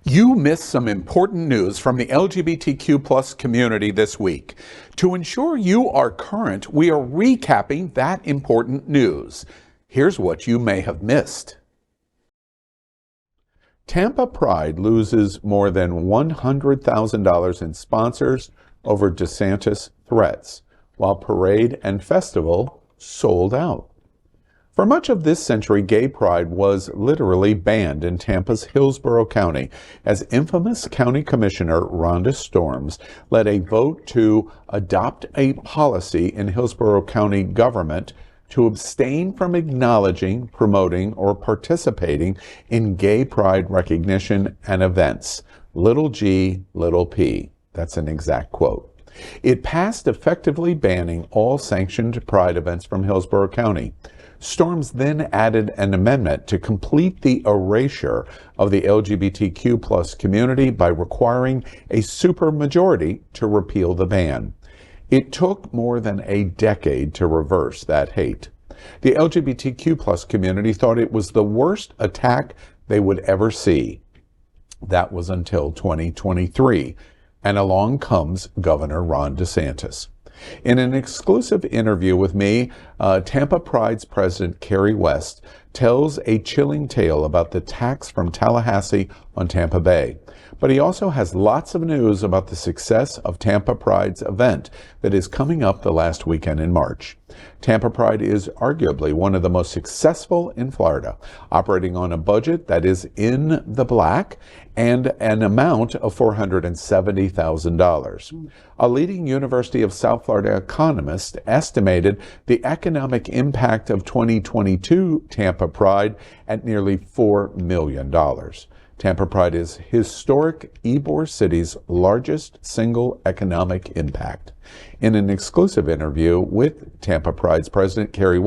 You missed some important news from the LGBTQ plus community this week. To ensure you are current, we are recapping that important news. Here's what you may have missed. Tampa Pride loses more than $100,000 in sponsors over DeSantis threats, while parade and festival sold out. For much of this century, gay pride was literally banned in Tampa's Hillsborough County as infamous County Commissioner Rhonda Storms led a vote to adopt a policy in Hillsborough County government to abstain from acknowledging, promoting, or participating in gay pride recognition and events. Little g, little p. That's an exact quote. It passed effectively banning all sanctioned pride events from Hillsborough County. Storms then added an amendment to complete the erasure of the LGBTQ plus community by requiring a supermajority to repeal the ban. It took more than a decade to reverse that hate. The LGBTQ plus community thought it was the worst attack they would ever see. That was until 2023, and along comes Governor Ron DeSantis. In an exclusive interview with me, Tampa Pride's president, Carrie tells a chilling tale about the attacks from Tallahassee on Tampa Bay. But he also has lots of news about the success of Tampa Pride's event that is coming up the last weekend in March. Tampa Pride is arguably one of the most successful in Florida, operating on a budget that is in the black and an amount of $470,000. A leading University of South Florida economist estimated the economic impact of 2022 Tampa Pride at nearly $4 million. Tampa Pride is historic Ybor City's largest single economic impact. In an exclusive interview with Tampa Pride's president, Carrie,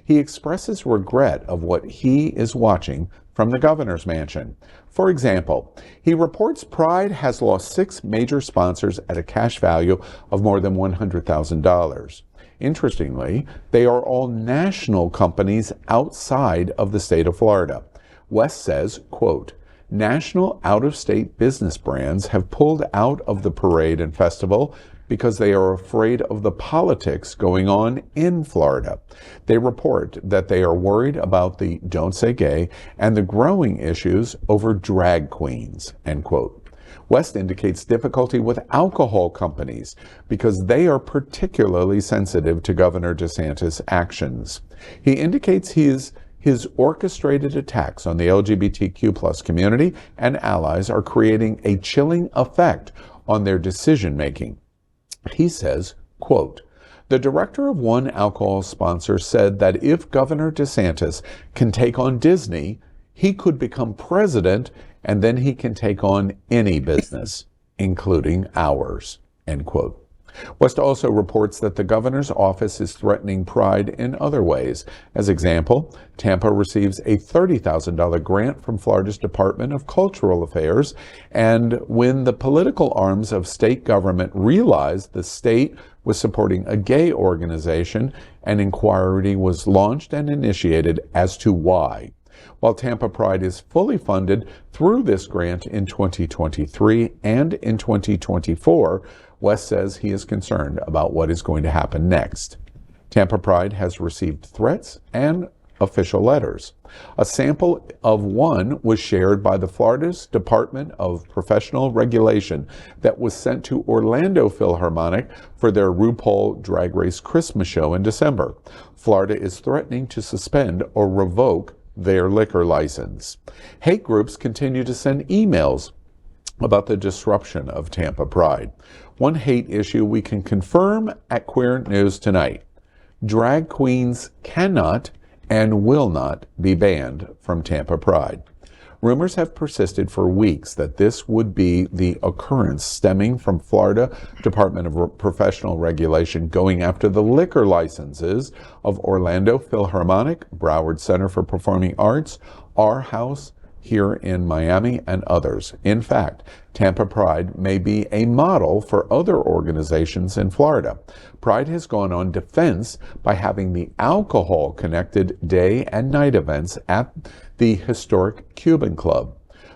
he expresses regret of what he is watching from the governor's mansion. For example, he reports Pride has lost 6 major sponsors at a cash value of more than $100,000. Interestingly, they are all national companies outside of the state of Florida. West says, quote, "National out-of-state business brands have pulled out of the parade and festival because they are afraid of the politics going on in Florida. They report that they are worried about the Don't Say Gay and the growing issues over drag queens," end quote. West indicates difficulty with alcohol companies because they are particularly sensitive to Governor DeSantis' actions. He indicates his orchestrated attacks on the LGBTQ plus community and allies are creating a chilling effect on their decision-making. He says, quote, "The director of one alcohol sponsor said that if Governor DeSantis can take on Disney, he could become president and then he can take on any business, including ours," end quote. West also reports that the governor's office is threatening Pride in other ways. As example, Tampa receives a $30,000 grant from Florida's Department of Cultural Affairs, and when the political arms of state government realized the state was supporting a gay organization, an inquiry was launched and initiated as to why. While Tampa Pride is fully funded through this grant in 2023 and in 2024, West says he is concerned about what is going to happen next. Tampa Pride has received threats and official letters. A sample of one was shared by the Florida's Department of Professional Regulation that was sent to Orlando Philharmonic for their RuPaul Drag Race Christmas show in December. Florida is threatening to suspend or revoke their liquor license. Hate groups continue to send emails about the disruption of Tampa Pride. One hate issue we can confirm at Queer News Tonight: drag queens cannot and will not be banned from Tampa Pride. Rumors have persisted for weeks that this would be the occurrence stemming from Florida Department of Professional Regulation going after the liquor licenses of Orlando Philharmonic, Broward Center for Performing Arts, Our House here in Miami, and others. In fact, Tampa Pride may be a model for other organizations in Florida. Pride has gone on defense by having the alcohol-connected day and night events at the historic Cuban Club.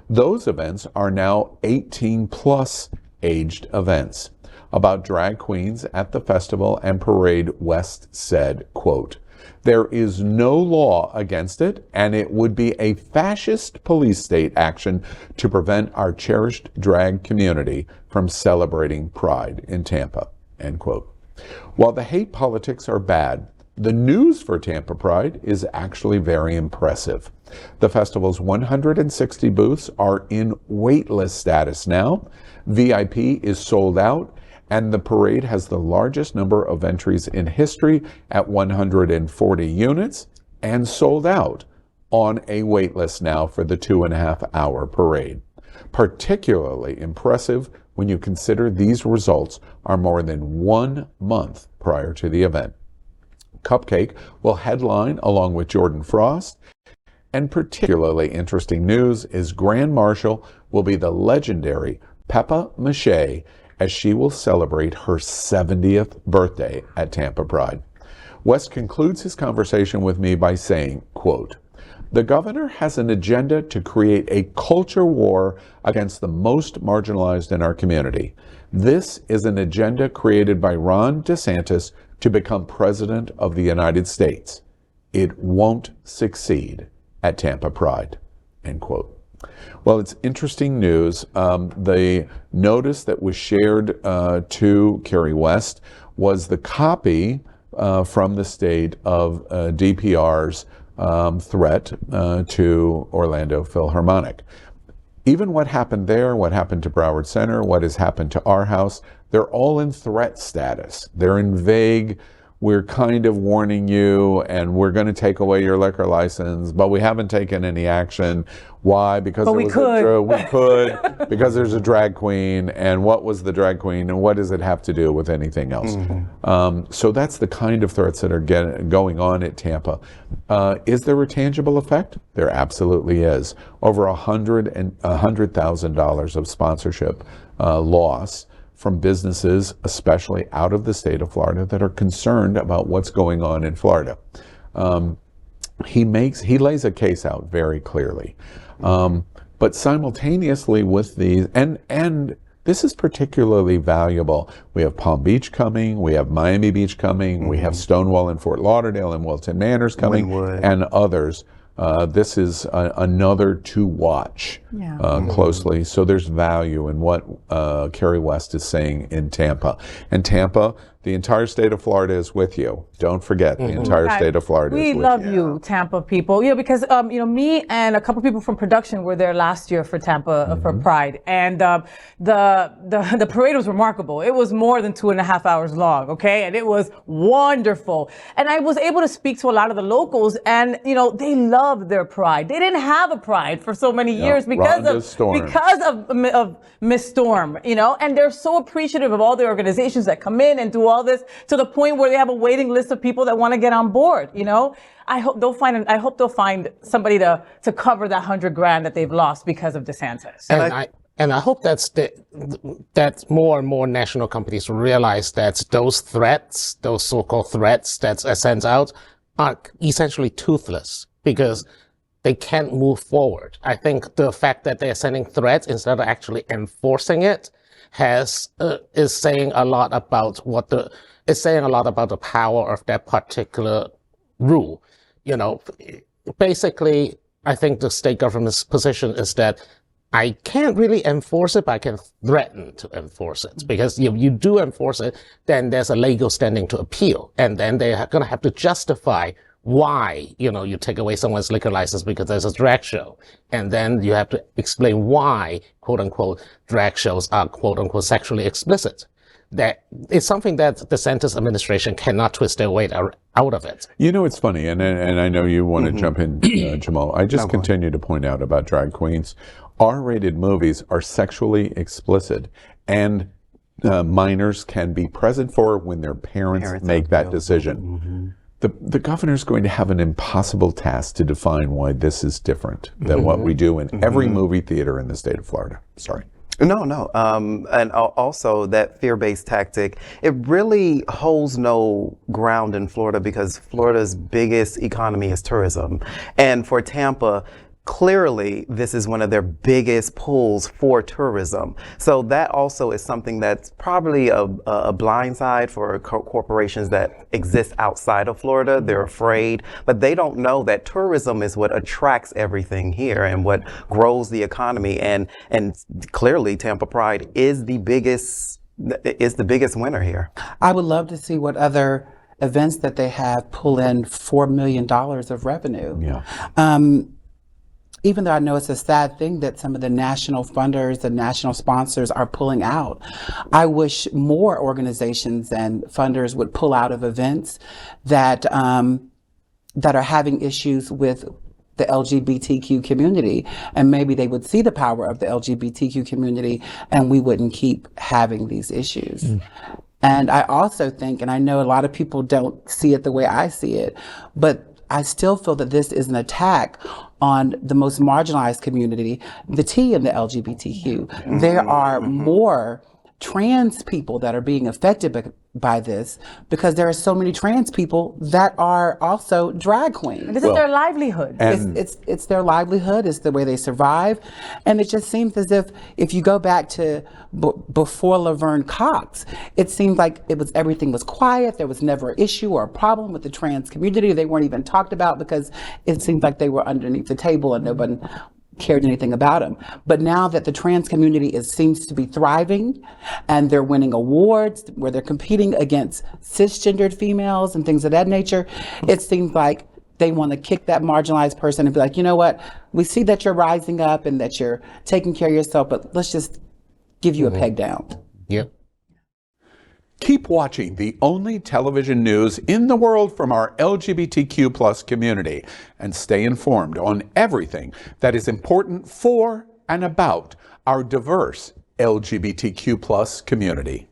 Those events are now 18 plus aged events. About drag queens at the festival and parade, West said, quote, "There is no law against it, and it would be a fascist police state action to prevent our cherished drag community from celebrating Pride in Tampa," end quote. While the hate politics are bad, the news for Tampa Pride is actually very impressive. The festival's 160 booths are in waitlist status now. VIP is sold out, and the parade has the largest number of entries in history at 140 units and sold out on a waitlist now for the 2.5-hour parade. Particularly impressive when you consider these results are more than 1 month prior to the event. Cupcake will headline along with Jordan Frost, and particularly interesting news is Grand Marshal will be the legendary Peppa Mache as she will celebrate her 70th birthday at Tampa Pride. West concludes his conversation with me by saying, quote, "The governor has an agenda to create a culture war against the most marginalized in our community. This is an agenda created by Ron DeSantis to become president of the United States. It won't succeed at Tampa Pride," end quote. Well, it's interesting news. The notice that was shared to Carrie West was the copy from the state of DPR's threat to Orlando Philharmonic. Even what happened there, what happened to Broward Center, what has happened to our house, they're all in threat status. They're in vague, we're kind of warning you and we're going to take away your liquor license, but we haven't taken any action. Why? Because we could, because there's a drag queen, and what was the drag queen, and what does it have to do with anything else? Mm-hmm. So that's the kind of threats that are going on at Tampa. Is there a tangible effect? There absolutely is. Over $100,000 of sponsorship loss from businesses, especially out of the state of Florida, that are concerned about what's going on in Florida. He lays a case out very clearly. But simultaneously with these, and this is particularly valuable. We have Palm Beach coming, we have Miami Beach coming, mm-hmm. we have Stonewall in Fort Lauderdale and Wilton Manors coming, and others. This is another to watch closely. So there's value in what Carrie West is saying in Tampa. And Tampa, the entire state of Florida is with you. Don't forget, the entire state of Florida is with you. We love you, Tampa people. Because me and a couple people from production were there last year for Tampa for Pride, and the parade was remarkable. It was more than 2.5 hours long, okay, and it was wonderful. And I was able to speak to a lot of the locals, and they loved their Pride. They didn't have a Pride for so many years because of Miss Storm, and they're so appreciative of all the organizations that come in and do all this, to the point where they have a waiting list of people that want to get on board. I hope they'll find somebody to cover that $100,000 that they've lost because of DeSantis. And I hope that more and more national companies realize that those threats, those so-called threats that are sent out, are essentially toothless because they can't move forward. I think the fact that they're sending threats instead of actually enforcing it is saying a lot about the power of that particular rule. Basically, I think the state government's position is that I can't really enforce it, but I can threaten to enforce it. Because if you do enforce it, then there's a legal standing to appeal. And then they're going to have to justify why, you take away someone's liquor license because there's a drag show. And then you have to explain why, quote unquote, drag shows are, quote unquote, sexually explicit. That is something that the DeSantis administration cannot twist their way out of it. It's funny, and I know you want to jump in, Jamal. I just continue to point out about drag queens. R-rated movies are sexually explicit, and minors can be present for when their parents make that decision. Mm-hmm. The governor's going to have an impossible task to define why this is different than what we do in every movie theater in the state of Florida. Sorry. No. And also that fear-based tactic, it really holds no ground in Florida because Florida's biggest economy is tourism. And for Tampa, clearly this is one of their biggest pulls for tourism. So that also is something that's probably a blind side for corporations that exist outside of Florida. They're afraid, but they don't know that tourism is what attracts everything here and what grows the economy. And clearly Tampa Pride is the biggest winner here. I would love to see what other events that they have pull in $4 million of revenue. Yeah. Even though I know it's a sad thing that some of the national funders, the national sponsors are pulling out, I wish more organizations and funders would pull out of events that that are having issues with the LGBTQ community, and maybe they would see the power of the LGBTQ community and we wouldn't keep having these issues. And I also think, and I know a lot of people don't see it the way I see it, but I still feel that this is an attack on the most marginalized community, the T in the LGBTQ. There are more trans people that are being affected by this because there are so many trans people that are also drag queens. This is their livelihood. It's their livelihood. It's the way they survive. And it just seems as if you go back to before Laverne Cox, it seemed like everything was quiet. There was never an issue or a problem with the trans community. They weren't even talked about because it seemed like they were underneath the table and nobody cared anything about them. But now that the trans community seems to be thriving and they're winning awards where they're competing against cisgendered females and things of that nature, it seems like they want to kick that marginalized person and be like, you know what, we see that you're rising up and that you're taking care of yourself, but let's just give you a peg down. Yep. Keep watching the only television news in the world from our LGBTQ plus community and stay informed on everything that is important for and about our diverse LGBTQ plus community.